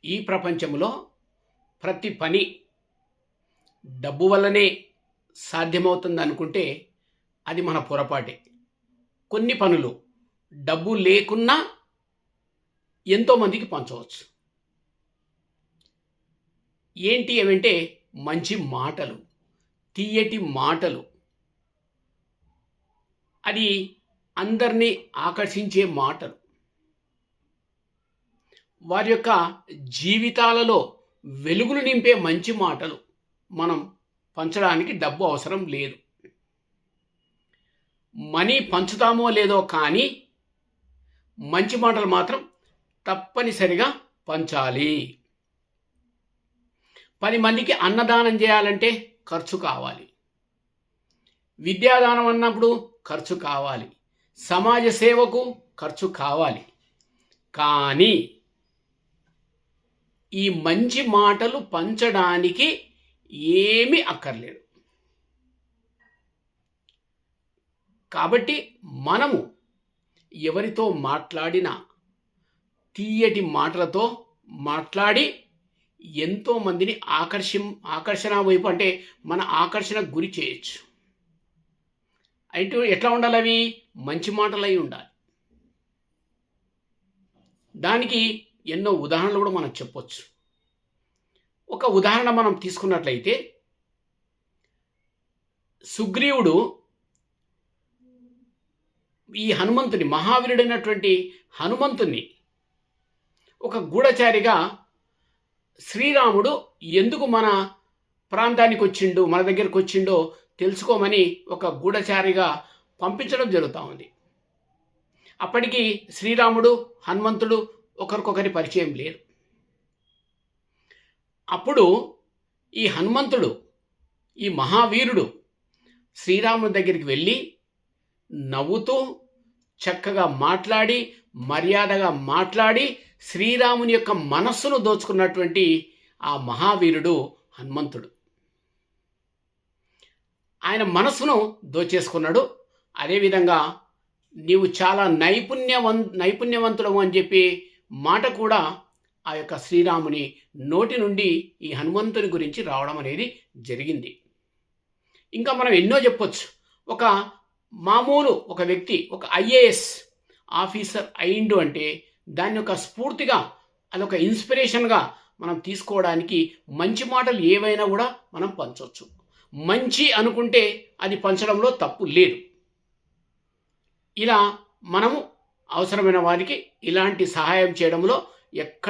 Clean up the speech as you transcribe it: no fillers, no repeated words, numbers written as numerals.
ఈ ప్రపంచంలో ప్రతి పని డబ్బు వల్లనే సాధ్యమవుతుంది అనుకుంటే అది మన పొరపాటే. కొన్ని పనులు డబ్బు లేకున్నా ఎంతోమందికి పంచవచ్చు. ఏంటి అవంటే మంచి మాటలు, తీయటి మాటలు, అది అందరినీ ఆకర్షించే మాటలు, వారి యొక్క జీవితాలలో వెలుగులు నింపే మంచి మాటలు మనం పంచడానికి డబ్బు అవసరం లేదు. మనీ పంచుతామో లేదో కానీ మంచి మాటలు మాత్రం తప్పనిసరిగా పంచాలి. 10 మందికి అన్నదానం చేయాలంటే ఖర్చు కావాలి, విద్యాదానం అన్నప్పుడు ఖర్చు కావాలి, సమాజ సేవకు ఖర్చు కావాలి. కానీ ఈ మంచి మాటలు పంచడానికి ఏమీ అక్కర్లేదు. కాబట్టి మనము ఎవరితో మాట్లాడినా తీయటి మాటలతో మాట్లాడి ఎంతోమందిని ఆకర్షణ వైపు అంటే మన ఆకర్షణ గురి చేయొచ్చు. అయితే ఎట్లా ఉండాలి? అవి మంచి మాటలై ఉండాలి. దానికి ఎన్నో ఉదాహరణలు కూడా మనం చెప్పొచ్చు. ఒక ఉదాహరణ మనం తీసుకున్నట్లయితే, సుగ్రీవుడు ఈ హనుమంతుని, మహావీరుడైనటువంటి హనుమంతుని ఒక గూఢచారిగా శ్రీరాముడు ఎందుకు మన ప్రాంతానికి వచ్చిండు, మన దగ్గరకు వచ్చిండో తెలుసుకోమని ఒక గూఢచారిగా పంపించడం జరుగుతూ ఉంది. అప్పటికి శ్రీరాముడు హనుమంతుడు ఒకరికొకరి పరిచయం లేదు. అప్పుడు ఈ హనుమంతుడు, ఈ మహావీరుడు శ్రీరాముడి దగ్గరికి వెళ్ళి నవ్వుతూ చక్కగా మాట్లాడి, మర్యాదగా మాట్లాడి శ్రీరాముని యొక్క మనస్సును దోచుకున్నటువంటి ఆ మహావీరుడు హనుమంతుడు. ఆయన దోచేసుకున్నాడు. అదేవిధంగా నీవు చాలా నైపుణ్యవంతుడవు అని చెప్పి మాట కూడా ఆ యొక్క శ్రీరాముని నోటి నుండి ఈ హనుమంతుని గురించి రావడం అనేది జరిగింది. ఇంకా మనం ఎన్నో చెప్పొచ్చు. ఒక మామూలు ఒక వ్యక్తి ఒక ఐఏఎస్ ఆఫీసర్ అయిండు అంటే దాన్ని ఒక స్ఫూర్తిగా, అదొక ఇన్స్పిరేషన్గా మనం తీసుకోవడానికి మంచి మాటలు ఏవైనా కూడా మనం పంచవచ్చు. మంచి అనుకుంటే అది పంచడంలో తప్పు లేదు. ఇలా మనము అవసరమైన వారికి ఇలాంటి సహాయం చేయడంలో ఎక్కడ